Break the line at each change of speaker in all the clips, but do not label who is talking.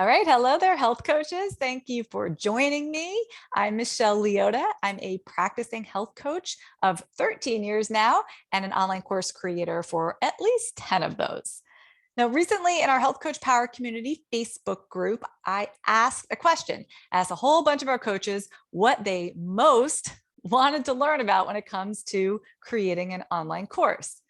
All right. Hello there, health coaches. Thank you for joining me. I'm Michelle Leotta. I'm a practicing health coach of 13 years now and an online course creator for at least 10 of those. Now, recently in our Health Coach Power Community Facebook group, I asked a question, asked a whole bunch of our coaches what they most wanted to learn about when it comes to creating an online course.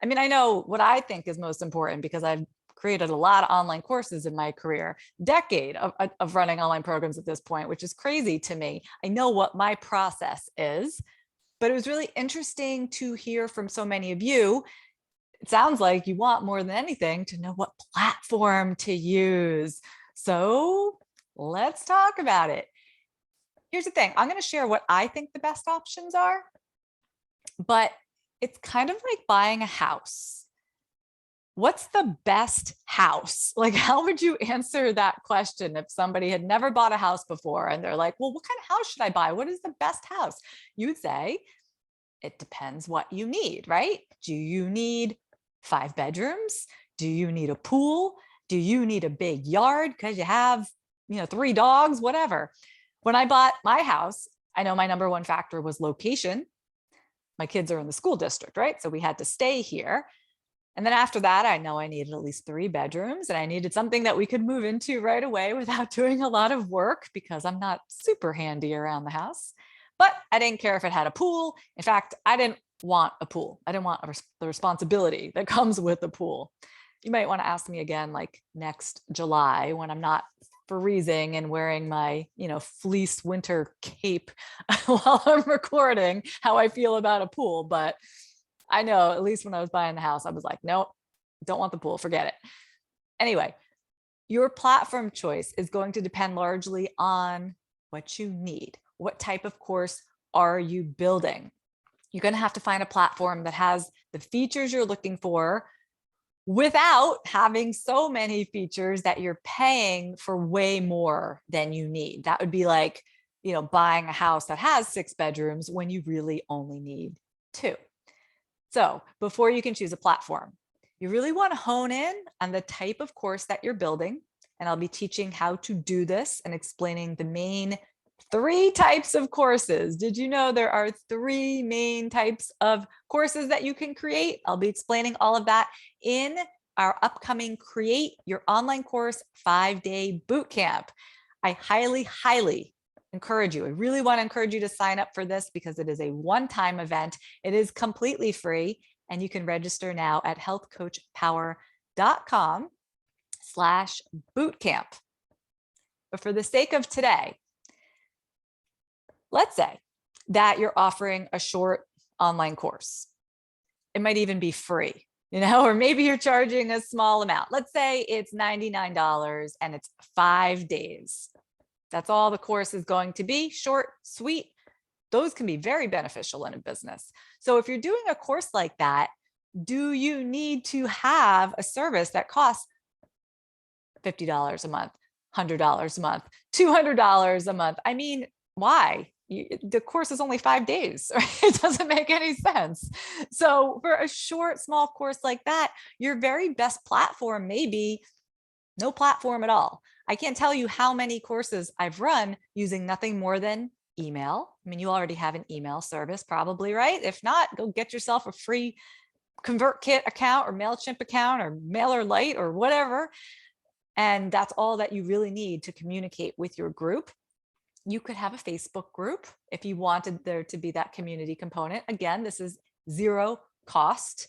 I mean, I know what I think is most important because I've created a lot of online courses in my career, decade of running online programs at this point, which is crazy to me. I know what my process is, but it was really interesting to hear from so many of you. It sounds like you want more than anything to know what platform to use. So let's talk about it. Here's the thing. I'm going to share what I think the best options are, but it's kind of like buying a house. What's the best house? Like, how would you answer that question if somebody had never bought a house before and they're like, well, what kind of house should I buy? What is the best house? You'd say, it depends what you need, right? Do you need 5 bedrooms? Do you need a pool? Do you need a big yard because you have, 3 dogs, whatever? When I bought my house, I know my number one factor was location. My kids are in the school district, right? So we had to stay here. And then after that, I know I needed at least 3 bedrooms and I needed something that we could move into right away without doing a lot of work because I'm not super handy around the house. But I didn't care if it had a pool. In fact, I didn't want a pool. I didn't want the responsibility that comes with a pool. You might want to ask me again, like next July when I'm not freezing and wearing my, fleece winter cape while I'm recording, how I feel about a pool. But I know, at least when I was buying the house, I was like, nope, don't want the pool, forget it. Anyway, your platform choice is going to depend largely on what you need. What type of course are you building? You're going to have to find a platform that has the features you're looking for without having so many features that you're paying for way more than you need. That would be like, buying a house that has 6 bedrooms when you really only need 2. So before you can choose a platform, you really want to hone in on the type of course that you're building. And I'll be teaching how to do this and explaining the main 3 types of courses. Did you know there are 3 main types of courses that you can create? I'll be explaining all of that in our upcoming Create Your Online Course 5-day bootcamp. I highly, highly encourage you. I really want to encourage you to sign up for this because it is a one-time event. It is completely free and you can register now at healthcoachpower.com/bootcamp. But for the sake of today, let's say that you're offering a short online course. It might even be free, or maybe you're charging a small amount. Let's say it's $99 and it's 5 days. That's all the course is going to be, short, sweet. Those can be very beneficial in a business. So if you're doing a course like that, do you need to have a service that costs $50 a month, $100 a month, $200 a month? I mean, why? The course is only 5 days, right? It doesn't make any sense. So for a short, small course like that, your very best platform may be no platform at all. I can't tell you how many courses I've run using nothing more than email. I mean, you already have an email service probably, right? If not, go get yourself a free ConvertKit account or MailChimp account or MailerLite or whatever. And that's all that you really need to communicate with your group. You could have a Facebook group if you wanted there to be that community component. Again, this is 0 cost.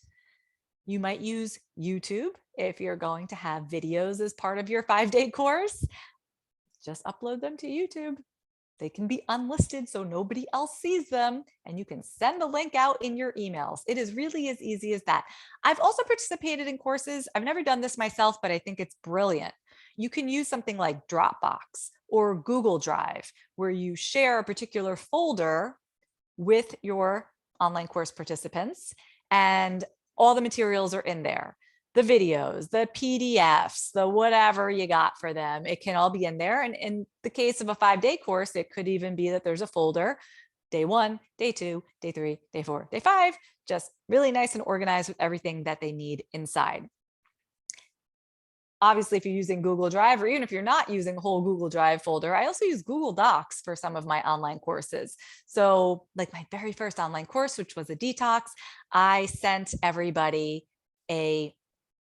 You might use YouTube if you're going to have videos as part of your 5-day course. Just upload them to YouTube. They can be unlisted so nobody else sees them, and you can send the link out in your emails. It is really as easy as that. I've also participated in courses. I've never done this myself, but I think it's brilliant. You can use something like Dropbox or Google Drive, where you share a particular folder with your online course participants, and all the materials are in there. The videos, the PDFs, the whatever you got for them, it can all be in there. And in the case of a 5-day course, it could even be that there's a folder, day 1, day 2, day 3, day 4, day 5, just really nice and organized with everything that they need inside. obviously, if you're using Google Drive, or even if you're not using a whole Google Drive folder, I also use Google Docs for some of my online courses. So like my very first online course, which was a detox, I sent everybody a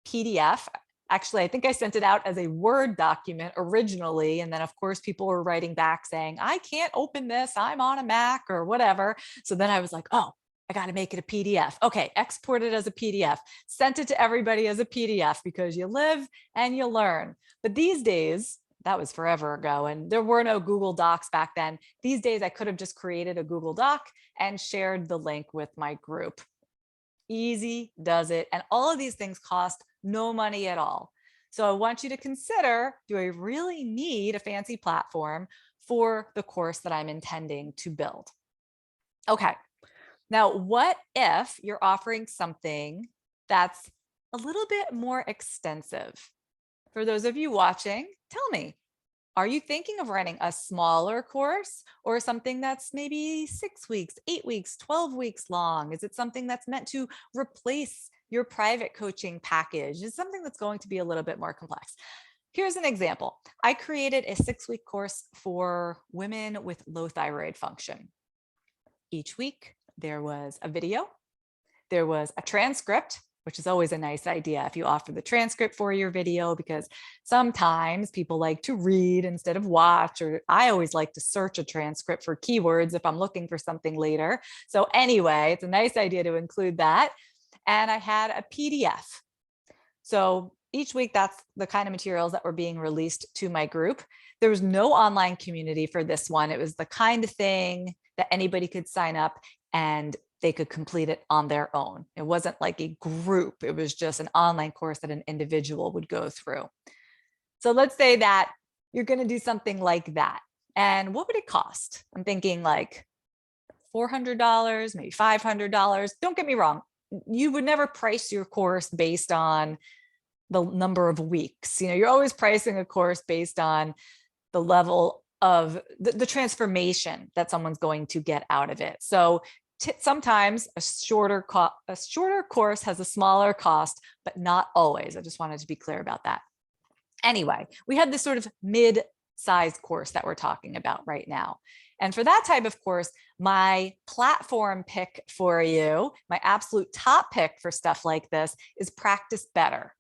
PDF. Actually, I think I sent it out as a Word document originally. And then of course, people were writing back saying, I can't open this, I'm on a Mac or whatever. So then I was like, oh, I got to make it a PDF. Okay, export it as a PDF, sent it to everybody as a PDF, because you live and you learn. But these days, that was forever ago, and there were no Google Docs back then. These days, I could have just created a Google Doc and shared the link with my group. Easy does it. And all of these things cost no money at all. So I want you to consider, do I really need a fancy platform for the course that I'm intending to build? Okay. Now, what if you're offering something that's a little bit more extensive? For those of you watching, tell me, are you thinking of running a smaller course or something that's maybe 6 weeks, 8 weeks, 12 weeks long? Is it something that's meant to replace your private coaching package? Is it something that's going to be a little bit more complex? Here's an example. I created a 6-week course for women with low thyroid function. Each week, there was a video, there was a transcript, which is always a nice idea if you offer the transcript for your video, because sometimes people like to read instead of watch, or I always like to search a transcript for keywords if I'm looking for something later. So anyway, it's a nice idea to include that. And I had a PDF. So each week, that's the kind of materials that were being released to my group. There was no online community for this one. It was the kind of thing that anybody could sign up and they could complete it on their own. It wasn't like a group. It was just an online course that an individual would go through. So let's say that you're going to do something like that. And what would it cost? I'm thinking like $400, maybe $500. Don't get me wrong. You would never price your course based on the number of weeks. You're always pricing a course based on the level of the transformation that someone's going to get out of it. So sometimes a shorter course has a smaller cost, but not always. I just wanted to be clear about that. Anyway, we had this sort of mid-sized course that we're talking about right now. And for that type of course, my platform pick for you, my absolute top pick for stuff like this is Practice Better,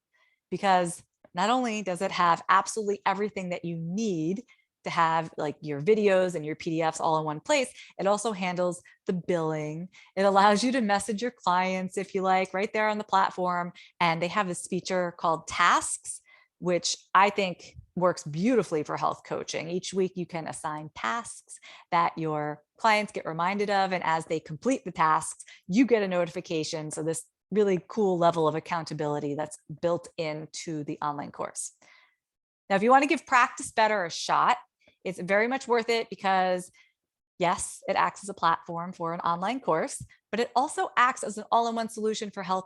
because not only does it have absolutely everything that you need to have, like your videos and your PDFs all in one place, it also handles the billing. It allows you to message your clients if you like, right there on the platform. And they have this feature called Tasks, which I think works beautifully for health coaching. Each week you can assign tasks that your clients get reminded of. And as they complete the tasks, you get a notification. So this really cool level of accountability that's built into the online course. Now, if you want to give Practice Better a shot, it's very much worth it, because yes, it acts as a platform for an online course, but it also acts as an all-in-one solution for health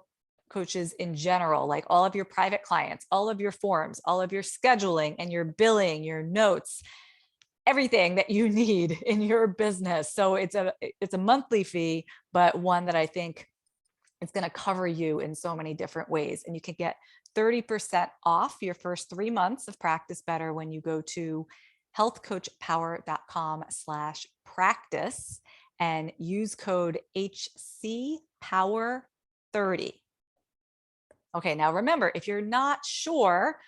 coaches in general, like all of your private clients, all of your forms, all of your scheduling and your billing, your notes, everything that you need in your business. So it's a monthly fee, but one that I think it's going to cover you in so many different ways. And you can get 30% off your first 3 months of Practice Better when you go to healthcoachpower.com/practice and use code HCPower30. Okay, now remember, if you're not sure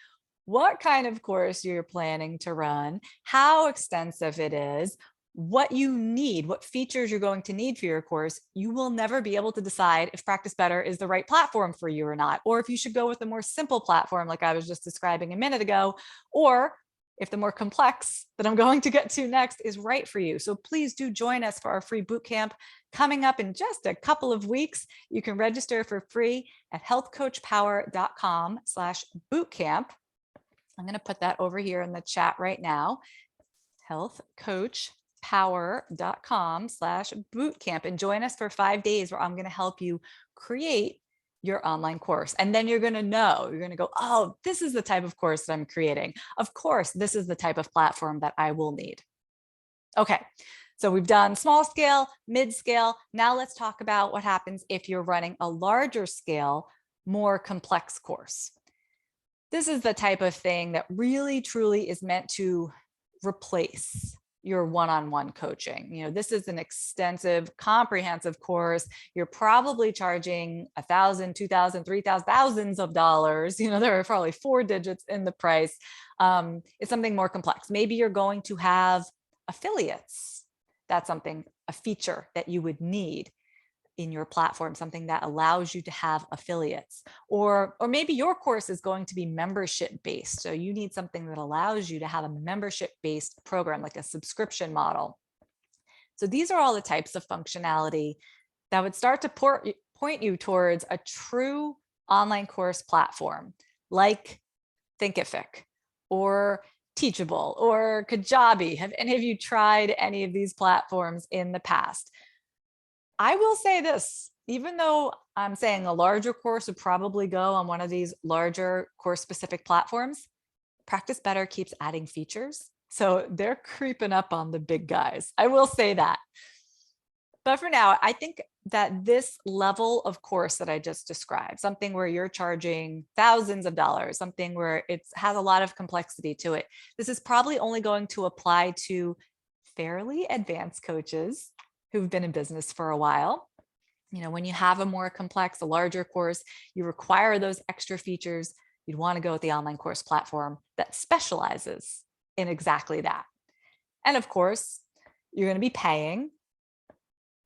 what kind of course you're planning to run, how extensive it is, what you need, what features you're going to need for your course, you will never be able to decide if Practice Better is the right platform for you or not, or if you should go with a more simple platform like I was just describing a minute ago, or if the more complex that I'm going to get to next is right for you. So please do join us for our free bootcamp coming up in just a couple of weeks. You can register for free at healthcoachpower.com/bootcamp. I'm going to put that over here in the chat right now. healthcoachpower.com/bootcamp, and join us for 5 days where I'm going to help you create your online course. And then you're going to know, you're going to go, oh, this is the type of course that I'm creating. Of course, this is the type of platform that I will need. Okay. So we've done small scale, mid scale. Now let's talk about what happens if you're running a larger scale, more complex course. This is the type of thing that really truly is meant to replace your one-on-one coaching. This is an extensive, comprehensive course. You're probably charging $1,000, $2,000, $3,000, thousands of dollars. There are probably 4 digits in the price. It's something more complex. Maybe you're going to have affiliates. That's a feature that you would need in your platform, something that allows you to have affiliates, or maybe your course is going to be membership based. So you need something that allows you to have a membership based program, like a subscription model. So these are all the types of functionality that would start to point you towards a true online course platform like Thinkific or Teachable or Kajabi. Have any of you tried any of these platforms in the past? I will say this, even though I'm saying a larger course would probably go on one of these larger course specific platforms, Practice Better keeps adding features. So they're creeping up on the big guys. I will say that. But for now, I think that this level of course that I just described, something where you're charging thousands of dollars, something where it has a lot of complexity to it, this is probably only going to apply to fairly advanced coaches who've been in business for a while. When you have a more complex, a larger course, you require those extra features, you'd want to go with the online course platform that specializes in exactly that. And of course, you're going to be paying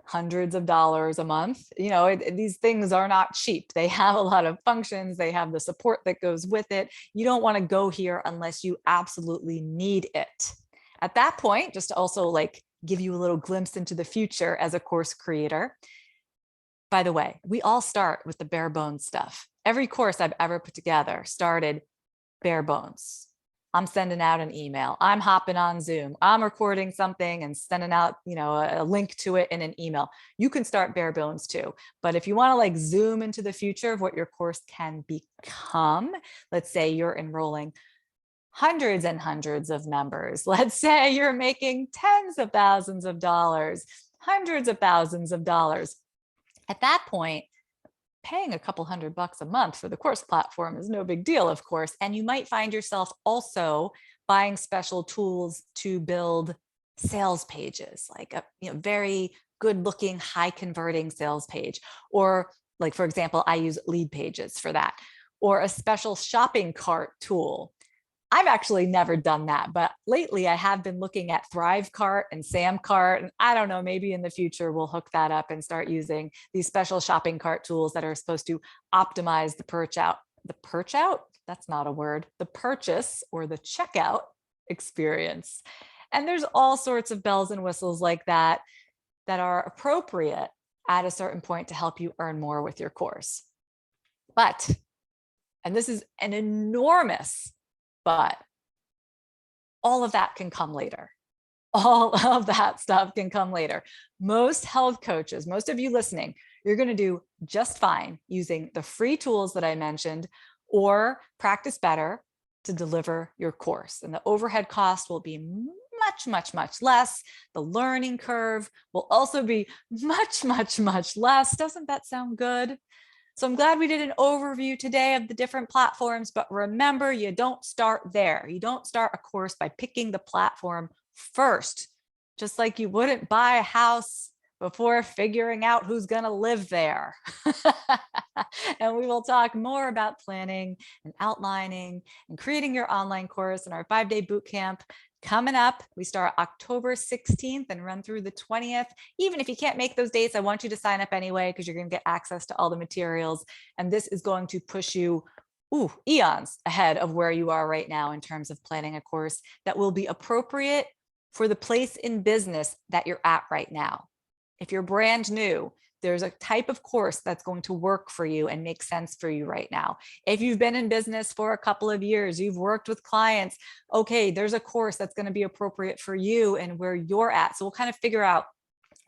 hundreds of dollars a month. These things are not cheap. They have a lot of functions. They have the support that goes with it. You don't want to go here unless you absolutely need it. At that point, just to also give you a little glimpse into the future as a course creator. By the way, we all start with the bare bones stuff. Every course I've ever put together started bare bones. I'm sending out an email. I'm hopping on Zoom. I'm recording something and sending out, a link to it in an email. You can start bare bones too. But if you want to zoom into the future of what your course can become, let's say you're enrolling hundreds and hundreds of members. Let's say you're making tens of thousands of dollars, hundreds of thousands of dollars. At that point, paying a couple $100 a month for the course platform is no big deal, of course. And you might find yourself also buying special tools to build sales pages, like a very good looking, high converting sales page. Or for example, I use Lead Pages for that, or a special shopping cart tool. I've actually never done that, but lately I have been looking at ThriveCart and SamCart, and I don't know, maybe in the future we'll hook that up and start using these special shopping cart tools that are supposed to optimize the purchase, that's not a word, the purchase or the checkout experience. And there's all sorts of bells and whistles like that that are appropriate at a certain point to help you earn more with your course. But, and this is an enormous but, all of that can come later. All of that stuff can come later. Most health coaches, most of you listening, you're going to do just fine using the free tools that I mentioned or Practice Better to deliver your course. And the overhead cost will be much, much, much less. The learning curve will also be much, much, much less. Doesn't that sound good? So I'm glad we did an overview today of the different platforms, but remember, you don't start there. You don't start a course by picking the platform first, just like you wouldn't buy a house before figuring out who's going to live there. And we will talk more about planning and outlining and creating your online course in our 5-day bootcamp coming up. We start October 16th and run through the 20th. Even if you can't make those dates, I want you to sign up anyway, because you're going to get access to all the materials. And this is going to push you eons ahead of where you are right now in terms of planning a course that will be appropriate for the place in business that you're at right now. If you're brand new, there's a type of course that's going to work for you and make sense for you right now. If you've been in business for a couple of years, you've worked with clients, okay, there's a course that's going to be appropriate for you and where you're at. So we'll kind of figure out,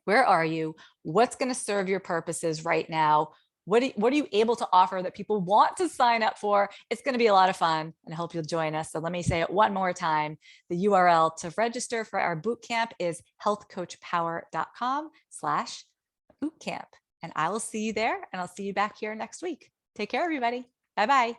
where are you? What's going to serve your purposes right now? What are you able to offer that people want to sign up for? It's going to be a lot of fun, and I hope you'll join us. So let me say it one more time. The URL to register for our bootcamp is healthcoachpower.com/bootcamp. And I will see you there, and I'll see you back here next week. Take care, everybody. Bye-bye.